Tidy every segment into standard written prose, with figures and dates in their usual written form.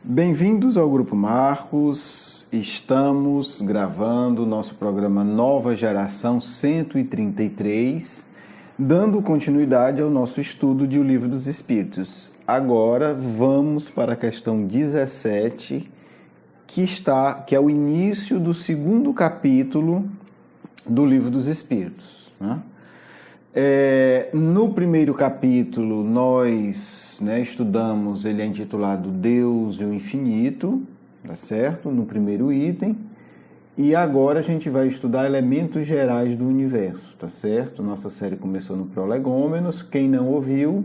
Bem-vindos ao Grupo Marcos. Estamos gravando o nosso programa Nova Geração 133, dando continuidade ao nosso estudo de O Livro dos Espíritos. Agora vamos para a questão 17, que é o início do segundo capítulo do Livro dos Espíritos, né? No primeiro capítulo, nós estudamos, ele é intitulado Deus e o Infinito, tá certo? No primeiro item. E agora a gente vai estudar elementos gerais do universo, tá certo? Nossa série começou no Prolegômenos. Quem não ouviu,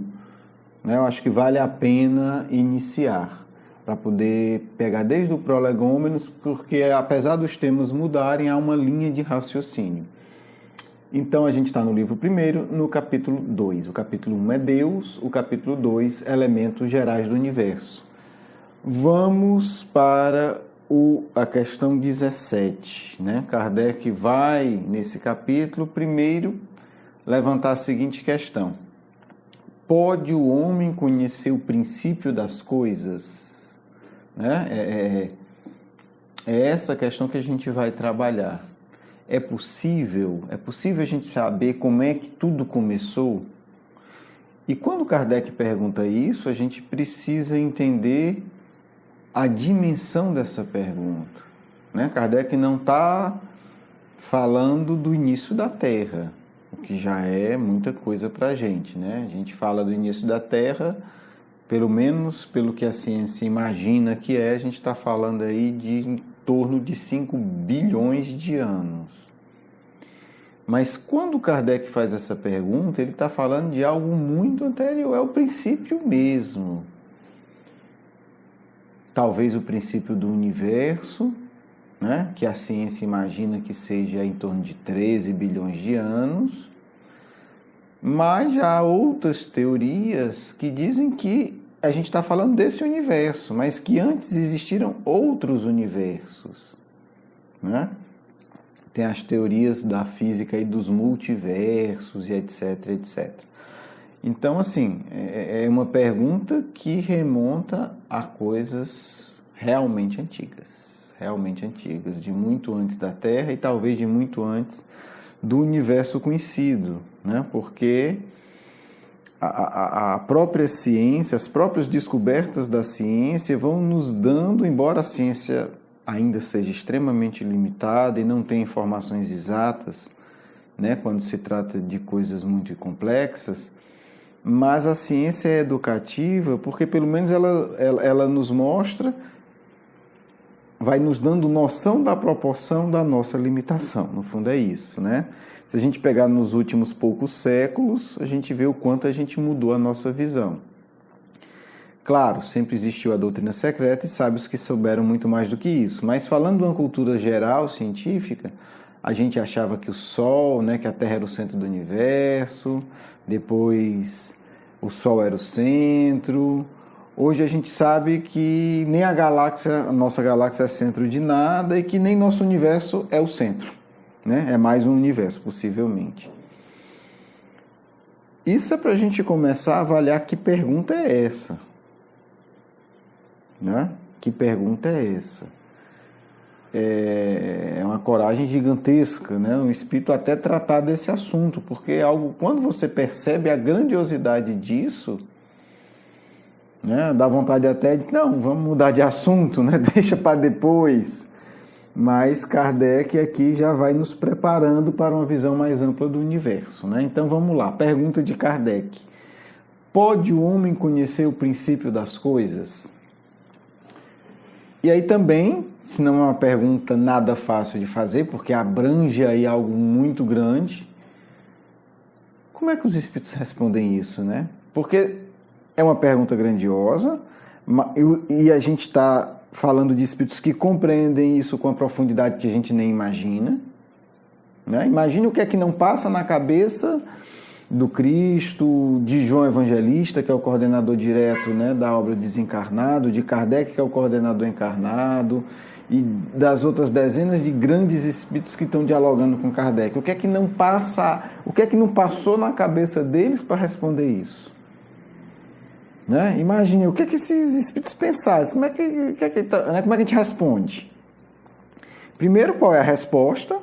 eu acho que vale a pena iniciar, para poder pegar desde o Prolegômenos, porque apesar dos temas mudarem, há uma linha de raciocínio. Então, a gente está no livro primeiro, no capítulo 2. O capítulo 1 é Deus, o capítulo 2, Elementos Gerais do Universo. Vamos para a questão 17. Kardec vai, nesse capítulo, primeiro, levantar a seguinte questão. Pode o homem conhecer o princípio das coisas? É essa questão que a gente vai trabalhar. É possível a gente saber como é que tudo começou? E quando Kardec pergunta isso, a gente precisa entender a dimensão dessa pergunta. Kardec não está falando do início da Terra, o que já é muita coisa para a gente. A gente fala do início da Terra, pelo menos pelo que a ciência imagina que a gente está falando aí de em torno de 5 bilhões de anos. Mas quando Kardec faz essa pergunta, ele está falando de algo muito anterior, é o princípio mesmo. Talvez o princípio do universo, que a ciência imagina que seja em torno de 13 bilhões de anos, mas já há outras teorias que dizem que a gente está falando desse universo, mas que antes existiram outros universos. Tem as teorias da física e dos multiversos e etc, etc. Então, assim, é uma pergunta que remonta a coisas realmente antigas, de muito antes da Terra e talvez de muito antes do universo conhecido, porque a própria ciência, as próprias descobertas da ciência vão nos dando, embora a ciência ainda seja extremamente limitada e não tenha informações exatas, quando se trata de coisas muito complexas, mas a ciência é educativa porque pelo menos ela nos mostra, vai nos dando noção da proporção da nossa limitação, no fundo é isso, Se a gente pegar nos últimos poucos séculos, a gente vê o quanto a gente mudou a nossa visão. Claro, sempre existiu a doutrina secreta e sábios que souberam muito mais do que isso. Mas falando de uma cultura geral, científica, a gente achava que o Sol, que a Terra era o centro do universo, depois o Sol era o centro. Hoje a gente sabe que nem a nossa galáxia é centro de nada e que nem nosso universo é o centro. É mais um universo, possivelmente. Isso é para a gente começar a avaliar que pergunta é essa. Que pergunta é essa? É uma coragem gigantesca, um espírito até tratar desse assunto, porque quando você percebe a grandiosidade disso, dá vontade até de dizer, não, vamos mudar de assunto, deixa para depois. Mas Kardec aqui já vai nos preparando para uma visão mais ampla do universo. Então vamos lá, pergunta de Kardec. Pode o homem conhecer o princípio das coisas? E aí também, se não é uma pergunta nada fácil de fazer, porque abrange aí algo muito grande, como é que os espíritos respondem isso, Porque é uma pergunta grandiosa e a gente está falando de espíritos que compreendem isso com a profundidade que a gente nem imagina. Imagine o que é que não passa na cabeça do Cristo, de João Evangelista, que é o coordenador direto da obra Desencarnado, de Kardec, que é o coordenador encarnado, e das outras dezenas de grandes espíritos que estão dialogando com Kardec. O que é que não passou na cabeça deles para responder isso? Né? Imagine o que esses espíritos pensaram, como é que a gente responde? Primeiro, qual é a resposta,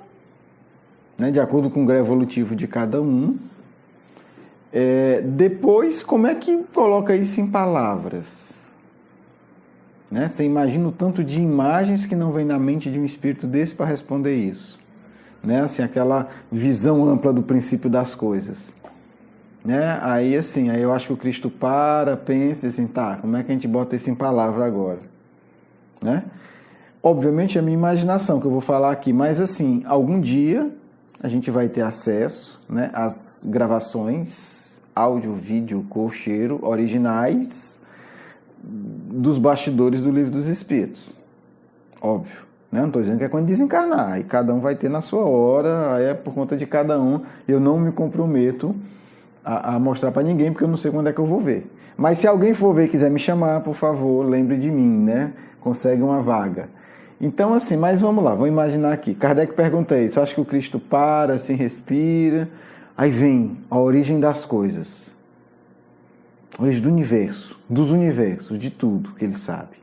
né, de acordo com o grau evolutivo de cada um. Depois, como é que coloca isso em palavras? Né? Você imagina o tanto de imagens que não vem na mente de um espírito desse para responder isso. Né? Assim, aquela visão ampla do princípio das coisas. Né? Aí eu acho que o Cristo pensa assim, tá, como é que a gente bota isso em palavra agora? Né? Obviamente é a minha imaginação que eu vou falar aqui, mas assim, algum dia a gente vai ter acesso, né, às gravações, áudio, vídeo, cor, cheiro, originais dos bastidores do Livro dos Espíritos. Óbvio. Né? Não estou dizendo que é quando desencarnar, aí cada um vai ter na sua hora, aí é por conta de cada um, eu não me comprometo a mostrar para ninguém, porque eu não sei quando é que eu vou ver. Mas se alguém for ver e quiser me chamar, por favor, lembre de mim, né? Consegue uma vaga. Então, assim, mas vamos lá, vamos imaginar aqui. Kardec pergunta isso, acha que o Cristo assim, respira, aí vem a origem das coisas. A origem do universo, dos universos, de tudo que ele sabe.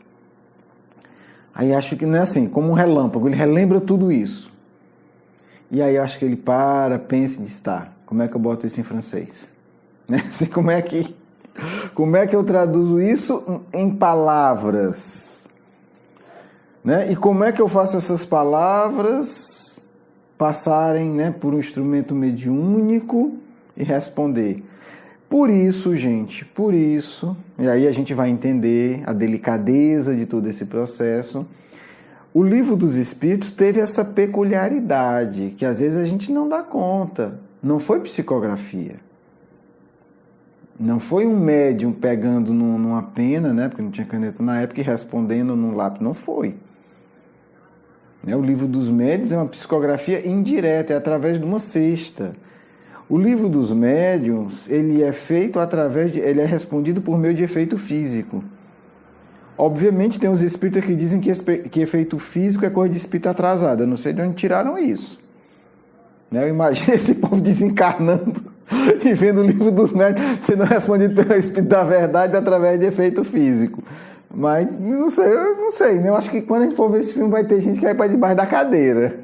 Aí acho que não é assim, como um relâmpago, ele relembra tudo isso. E aí acho que ele pensa e diz, tá, como é que eu boto isso em francês? Né? Assim, como é que eu traduzo isso em palavras? Né? E como é que eu faço essas palavras passarem, né, por um instrumento mediúnico e responder? Por isso, gente, e aí a gente vai entender a delicadeza de todo esse processo. O Livro dos Espíritos teve essa peculiaridade, que às vezes a gente não dá conta. Não foi psicografia. Não foi um médium pegando numa pena, né, porque não tinha caneta na época, e respondendo num lápis. Não foi. O Livro dos Médiuns é uma psicografia indireta, é através de uma cesta. O Livro dos Médiuns, ele é feito ele é respondido por meio de efeito físico. Obviamente tem os espíritas que dizem que efeito físico é coisa de espírito atrasado. Eu não sei de onde tiraram isso. Eu imagino esse povo desencarnando e vendo o Livro dos Médiuns sendo respondido pelo Espírito da Verdade através de efeito físico. Mas eu não sei. Eu acho que quando a gente for ver esse filme vai ter gente que vai para debaixo da cadeira.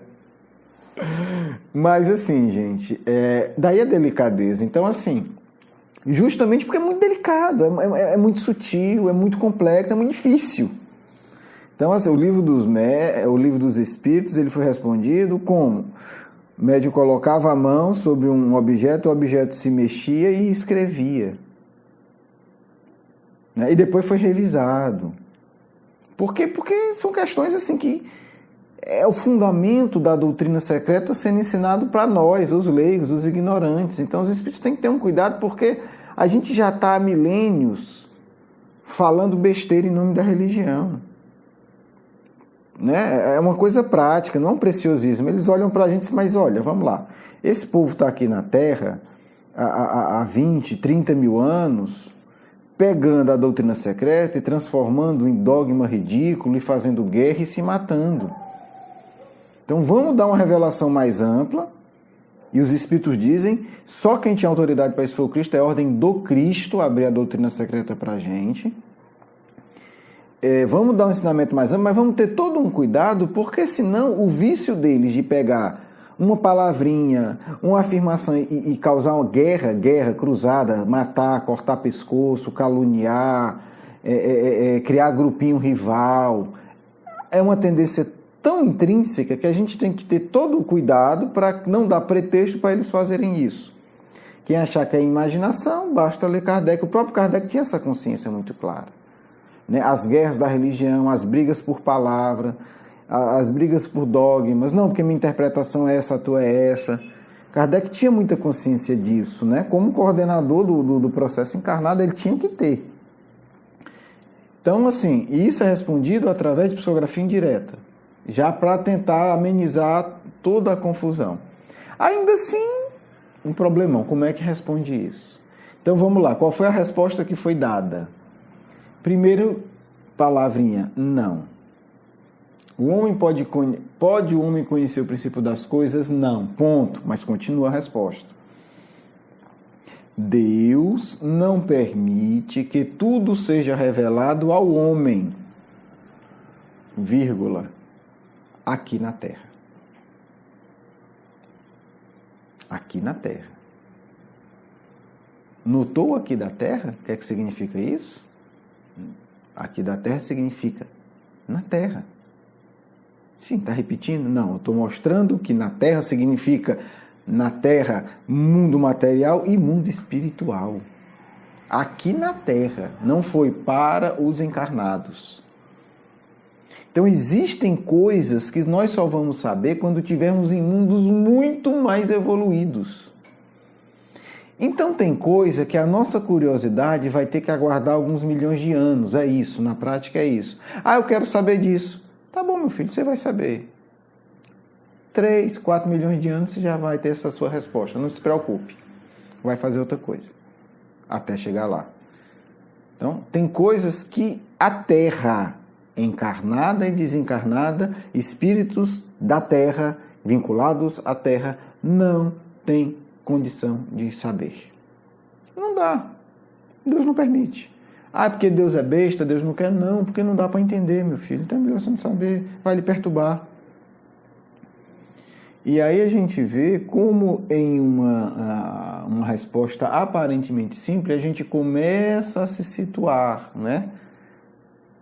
Mas assim, gente, daí a delicadeza. Então, assim, justamente porque é muito delicado, é muito sutil, é muito complexo, é muito difícil. Então, assim, o Livro dos Espíritos, ele foi respondido como? O médium colocava a mão sobre um objeto, o objeto se mexia e escrevia. E depois foi revisado. Por quê? Porque são questões assim que é o fundamento da doutrina secreta sendo ensinado para nós, os leigos, os ignorantes. Então os espíritos têm que ter um cuidado, porque a gente já está há milênios falando besteira em nome da religião. Né? É uma coisa prática, não é um preciosismo. Eles olham para a gente e dizem, mas olha, vamos lá, esse povo está aqui na Terra há 20, 30 mil anos, pegando a doutrina secreta e transformando em dogma ridículo e fazendo guerra e se matando. Então vamos dar uma revelação mais ampla, e os espíritos dizem, só quem tinha autoridade para isso foi o Cristo, é a ordem do Cristo abrir a doutrina secreta para a gente. Vamos dar um ensinamento mais amplo, mas vamos ter todo um cuidado, porque senão o vício deles de pegar uma palavrinha, uma afirmação e causar uma guerra cruzada, matar, cortar pescoço, caluniar, criar grupinho rival, é uma tendência tão intrínseca que a gente tem que ter todo o cuidado para não dar pretexto para eles fazerem isso. Quem achar que é imaginação, basta ler Kardec. O próprio Kardec tinha essa consciência muito clara. As guerras da religião, as brigas por palavra, as brigas por dogmas, não, porque minha interpretação é essa, a tua é essa. Kardec tinha muita consciência disso, né? Como coordenador do processo encarnado, ele tinha que ter. Então, assim, isso é respondido através de psicografia indireta, já para tentar amenizar toda a confusão. Ainda assim, um problemão, como é que responde isso? Então, vamos lá, qual foi a resposta que foi dada? Primeiro, palavrinha, não. O homem pode o homem conhecer o princípio das coisas? Não. Ponto. Mas continua a resposta. Deus não permite que tudo seja revelado ao homem, vírgula, aqui na Terra. Aqui na Terra. Notou aqui da Terra? O que é que significa isso? Aqui da Terra significa na Terra. Sim, está repetindo? Não, eu estou mostrando que na Terra significa na Terra mundo material e mundo espiritual. Aqui na Terra, não foi para os encarnados. Então existem coisas que nós só vamos saber quando tivermos em mundos muito mais evoluídos. Então tem coisa que a nossa curiosidade vai ter que aguardar alguns milhões de anos, é isso, na prática é isso. Ah, eu quero saber disso. Tá bom, meu filho, você vai saber. 3, 4 milhões de anos você já vai ter essa sua resposta. Não se preocupe. Vai fazer outra coisa. Até chegar lá. Então, tem coisas que a Terra, encarnada e desencarnada, espíritos da Terra, vinculados à Terra, não tem condição de saber. Não dá. Deus não permite. Ah, porque Deus é besta, Deus não quer? Não, porque não dá para entender, meu filho. Então é melhor você não saber, vai lhe perturbar. E aí a gente vê como em uma resposta aparentemente simples, a gente começa a se situar, né?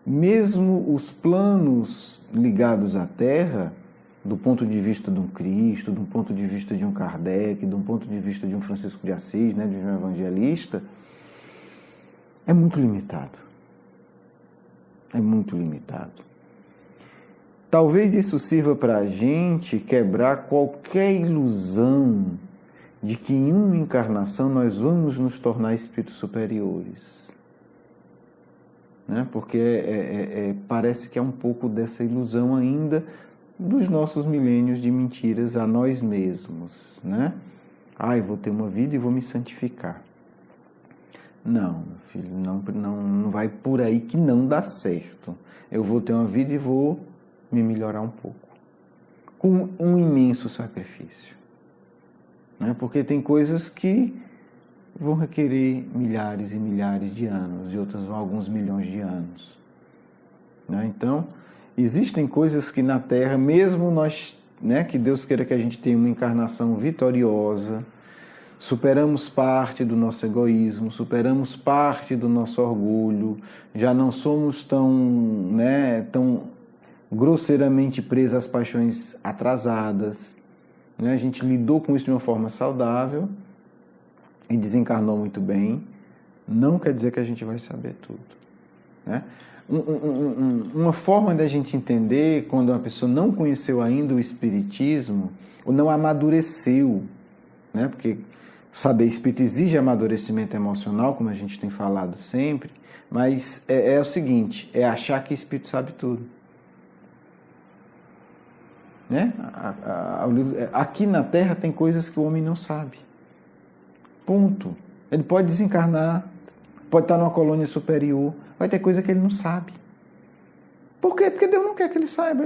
Mesmo os planos ligados à Terra, do ponto de vista de um Cristo, do ponto de vista de um Kardec, do ponto de vista de um Francisco de Assis, né, de um evangelista, é muito limitado. É muito limitado. Talvez isso sirva para a gente quebrar qualquer ilusão de que em uma encarnação nós vamos nos tornar espíritos superiores. Né? Porque parece que é um pouco dessa ilusão ainda dos nossos milênios de mentiras a nós mesmos. Né? Eu vou ter uma vida e vou me santificar. Não, meu filho, não vai por aí que não dá certo. Eu vou ter uma vida e vou me melhorar um pouco. Com um imenso sacrifício. Né? Porque tem coisas que vão requerer milhares e milhares de anos, e outras alguns milhões de anos. Né? Então, existem coisas que na Terra, mesmo nós, né, que Deus queira que a gente tenha uma encarnação vitoriosa, superamos parte do nosso egoísmo, superamos parte do nosso orgulho, já não somos tão grosseiramente presos às paixões atrasadas, né? A gente lidou com isso de uma forma saudável e desencarnou muito bem. Não quer dizer que a gente vai saber tudo. Né? Uma forma da gente entender quando uma pessoa não conheceu ainda o Espiritismo, ou não amadureceu, né? Porque saber espírito exige amadurecimento emocional, como a gente tem falado sempre, mas é o seguinte, é achar que espírito sabe tudo. Né? Aqui na Terra tem coisas que o homem não sabe. Ponto. Ele pode desencarnar, pode estar numa colônia superior, vai ter coisa que ele não sabe. Por quê? Porque Deus não quer que ele saiba.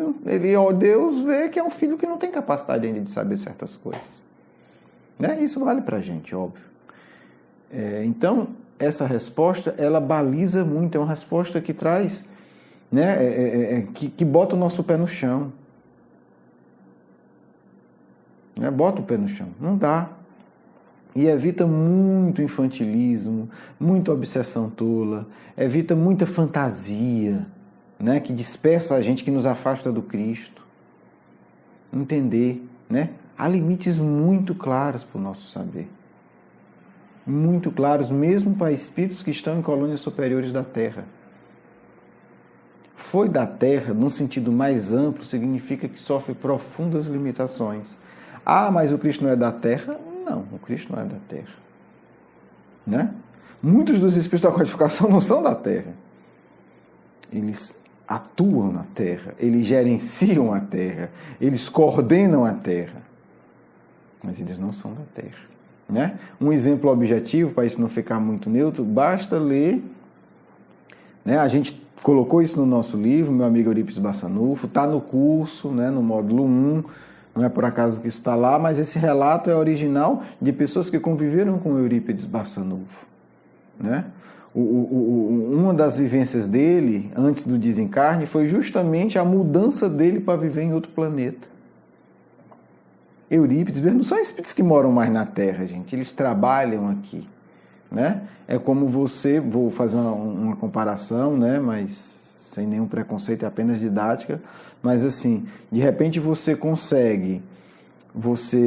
Deus vê que é um filho que não tem capacidade ainda de saber certas coisas. Né? Isso vale para a gente, óbvio. Então, essa resposta, ela baliza muito, é uma resposta que traz, né, que bota o nosso pé no chão. Bota o pé no chão, não dá. E evita muito infantilismo, muita obsessão tola, evita muita fantasia, né, que dispersa a gente, que nos afasta do Cristo. Entender, né? Há limites muito claros para o nosso saber. Muito claros, mesmo para espíritos que estão em colônias superiores da Terra. Foi da Terra, num sentido mais amplo, significa que sofre profundas limitações. Mas o Cristo não é da Terra? Não, o Cristo não é da Terra. Né? Muitos dos espíritos da codificação não são da Terra. Eles atuam na Terra, eles gerenciam a Terra, eles coordenam a Terra. Mas eles não são da Terra. Né? Um exemplo objetivo, para isso não ficar muito neutro, basta ler, né? A gente colocou isso no nosso livro, meu amigo Eurípides Bassanufo, está no curso, né? No módulo 1, Não é por acaso que isso está lá, mas esse relato é original de pessoas que conviveram com Eurípides Barçanufo, né? Uma das vivências dele, antes do desencarne, foi justamente a mudança dele para viver em outro planeta. Eurípides não são espíritos que moram mais na Terra, gente. Eles trabalham aqui, né? É como você, vou fazer uma comparação, né? Mas sem nenhum preconceito, é apenas didática. Mas assim, de repente você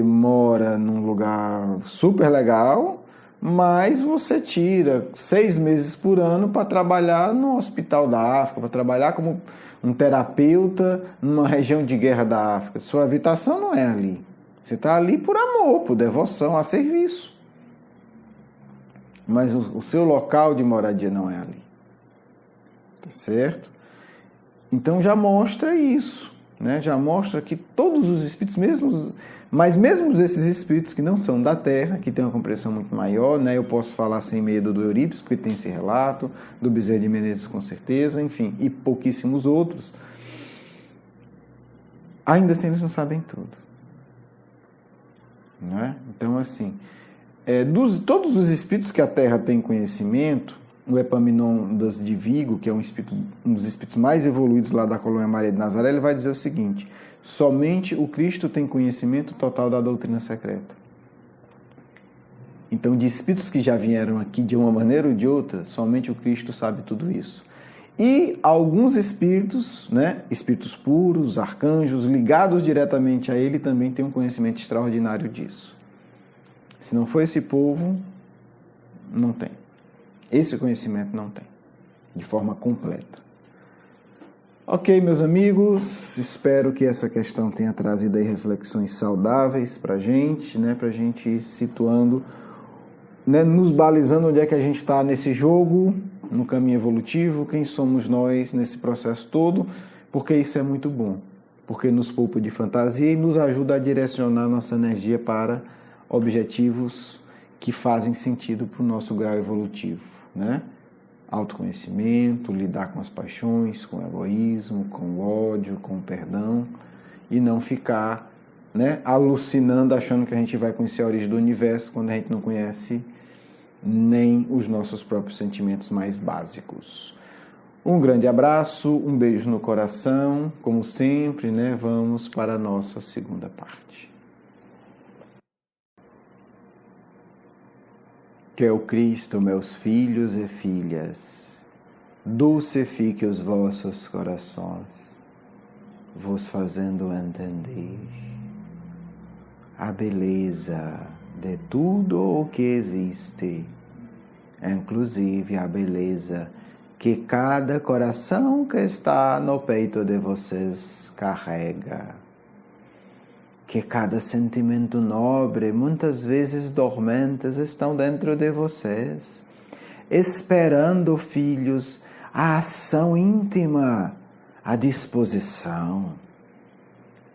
mora num lugar super legal, mas você tira 6 meses por ano para trabalhar no Hospital da África, para trabalhar como um terapeuta numa região de guerra da África. Sua habitação não é ali. Você está ali por amor, por devoção, a serviço. Mas o seu local de moradia não é ali. Tá certo? Então já mostra isso, né? Já mostra que todos os espíritos, mas mesmo esses espíritos que não são da Terra, que têm uma compreensão muito maior, né? Eu posso falar sem medo do Eurípides, porque tem esse relato, do Bezerra de Menezes com certeza, enfim, e pouquíssimos outros, ainda assim eles não sabem tudo. Não é? Então, assim, todos os espíritos que a Terra tem conhecimento, o Epaminondas de Vigo, que é um dos espíritos mais evoluídos lá da Colônia Maria de Nazaré, ele vai dizer o seguinte: somente o Cristo tem conhecimento total da doutrina secreta. Então, de espíritos que já vieram aqui de uma maneira ou de outra, somente o Cristo sabe tudo isso. E alguns espíritos, né, espíritos puros, arcanjos, ligados diretamente a ele, também têm um conhecimento extraordinário disso. Se não for esse povo, não tem. Esse conhecimento não tem, de forma completa. Ok, meus amigos, espero que essa questão tenha trazido aí reflexões saudáveis para a gente, né, para a gente ir situando, né, nos balizando onde é que a gente está nesse jogo, no caminho evolutivo, quem somos nós nesse processo todo, porque isso é muito bom, porque nos poupa de fantasia e nos ajuda a direcionar nossa energia para objetivos que fazem sentido para o nosso grau evolutivo, né? Autoconhecimento, lidar com as paixões, com o egoísmo, com o ódio, com o perdão, e não ficar, né, alucinando, achando que a gente vai conhecer a origem do universo quando a gente não conhece nem os nossos próprios sentimentos mais básicos. Um grande abraço, um beijo no coração, como sempre, né? Vamos para a nossa segunda parte. Que é o Cristo, meus filhos e filhas, dulcifique os vossos corações, vos fazendo entender a beleza de tudo o que existe, inclusive a beleza que cada coração que está no peito de vocês carrega. Que cada sentimento nobre, muitas vezes dormentes, estão dentro de vocês, esperando, filhos, a ação íntima, a disposição,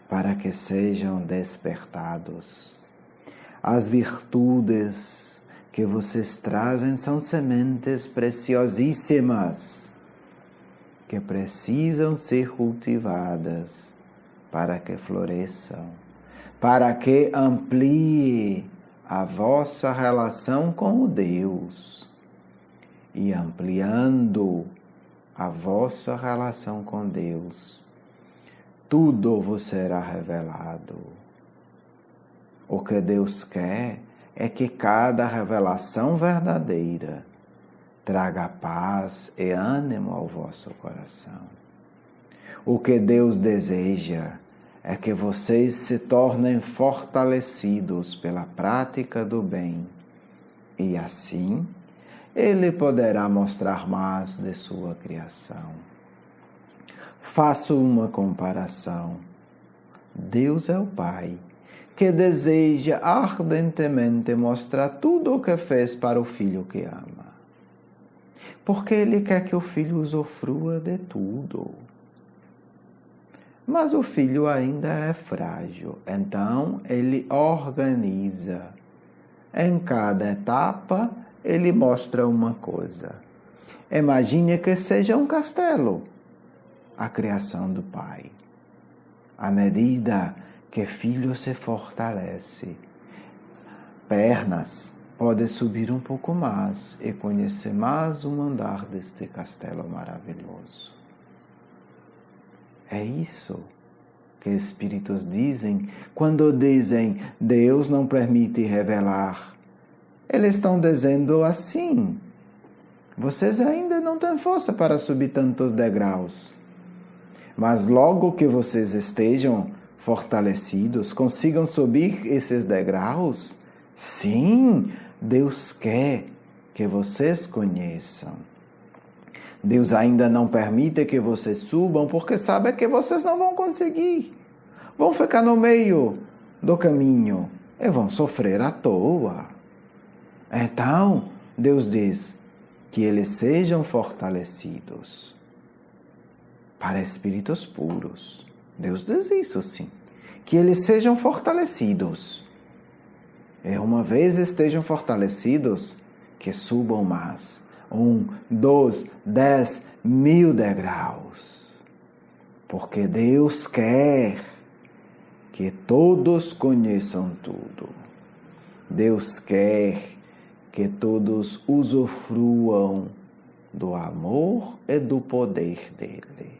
para que sejam despertados. As virtudes que vocês trazem são sementes preciosíssimas, que precisam ser cultivadas para que floresçam, para que amplie a vossa relação com o Deus. E ampliando a vossa relação com Deus, tudo vos será revelado. O que Deus quer é que cada revelação verdadeira traga paz e ânimo ao vosso coração. O que Deus deseja é que vocês se tornem fortalecidos pela prática do bem, e assim Ele poderá mostrar mais de sua criação. Faço uma comparação. Deus é o Pai, que deseja ardentemente mostrar tudo o que fez para o filho que ama, porque Ele quer que o filho usufrua de tudo. Mas o filho ainda é frágil, então ele organiza. Em cada etapa, ele mostra uma coisa. Imagine que seja um castelo, a criação do Pai. À medida que filho se fortalece. Pernas, pode subir um pouco mais e conhecer mais um andar deste castelo maravilhoso. É isso que espíritos dizem quando dizem Deus não permite revelar. Eles estão dizendo assim: vocês ainda não têm força para subir tantos degraus. Mas logo que vocês estejam fortalecidos, consigam subir esses degraus, sim, Deus quer que vocês conheçam. Deus ainda não permite que vocês subam porque sabe que vocês não vão conseguir. Vão ficar no meio do caminho e vão sofrer à toa. Então, Deus diz que eles sejam fortalecidos. Para espíritos puros, Deus diz isso sim, que eles sejam fortalecidos. E uma vez estejam fortalecidos, que subam mais 1, 2, 10 mil degraus. Porque Deus quer que todos conheçam tudo. Deus quer que todos usufruam do amor e do poder dele.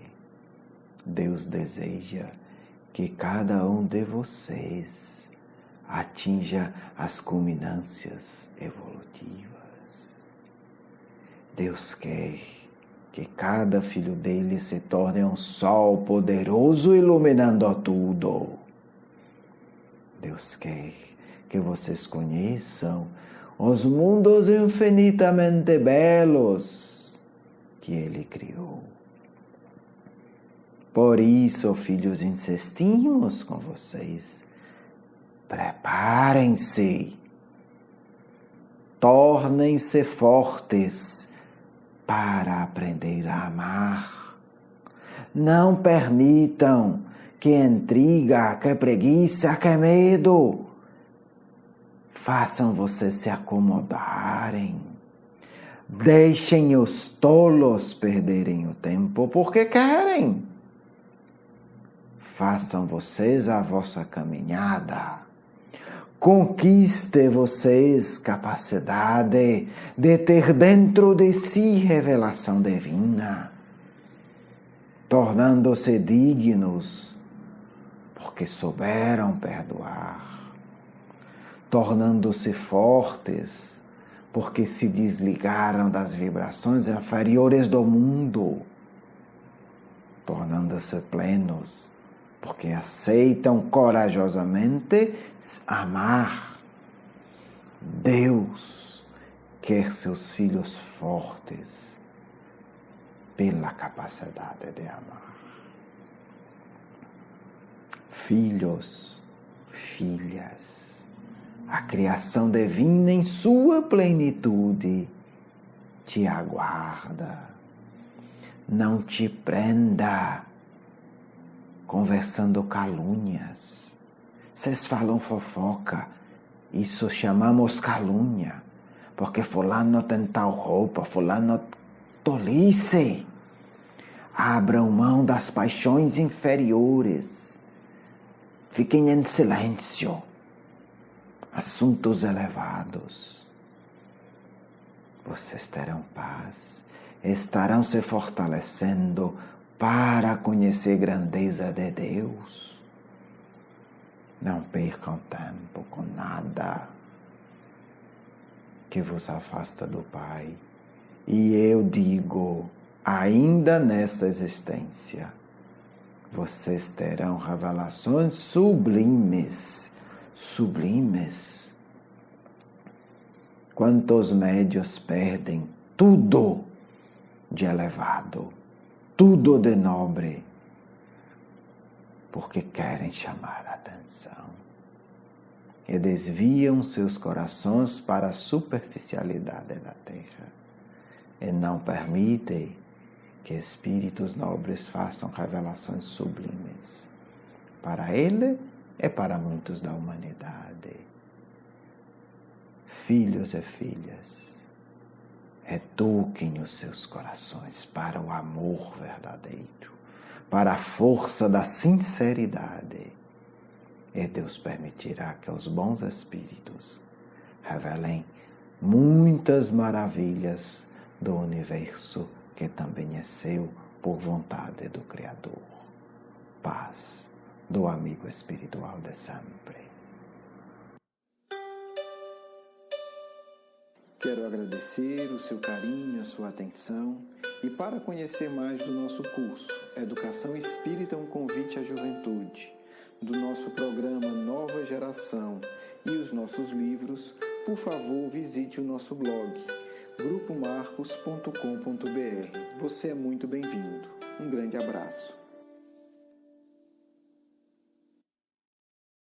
Deus deseja que cada um de vocês atinja as culminâncias evolutivas. Deus quer que cada filho dele se torne um sol poderoso iluminando tudo. Deus quer que vocês conheçam os mundos infinitamente belos que ele criou. Por isso, filhos, insistimos com vocês. Preparem-se. Tornem-se fortes para aprender a amar. Não permitam que intriga, que preguiça, que medo façam vocês se acomodarem. Deixem os tolos perderem o tempo porque querem. Façam vocês a vossa caminhada. Conquiste vocês capacidade de ter dentro de si revelação divina, tornando-se dignos porque souberam perdoar, tornando-se fortes porque se desligaram das vibrações inferiores do mundo, tornando-se plenos porque aceitam corajosamente amar. Deus quer seus filhos fortes pela capacidade de amar. Filhos, filhas, a criação divina em sua plenitude te aguarda. Não te prenda conversando calúnias. Vocês falam fofoca, isso chamamos calúnia, porque fulano tem tal roupa, fulano tolice. Abram mão das paixões inferiores. Fiquem em silêncio. Assuntos elevados. Vocês terão paz, estarão se fortalecendo para conhecer a grandeza de Deus. Não percam tempo com nada que vos afasta do Pai. E eu digo, ainda nessa existência, vocês terão revelações sublimes. Sublimes. Quantos médios perdem tudo de elevado, tudo de nobre, porque querem chamar a atenção e desviam seus corações para a superficialidade da terra e não permitem que espíritos nobres façam revelações sublimes para ele e para muitos da humanidade. Filhos e filhas, eduquem os seus corações para o amor verdadeiro, para a força da sinceridade. e Deus permitirá que os bons espíritos revelem muitas maravilhas do universo que também é seu por vontade do Criador. Paz do amigo espiritual de sempre. Quero agradecer o seu carinho, a sua atenção e para conhecer mais do nosso curso Educação Espírita, um convite à juventude, do nosso programa Nova Geração e os nossos livros, por favor visite o nosso blog grupomarcos.com.br. Você é muito bem-vindo. Um grande abraço.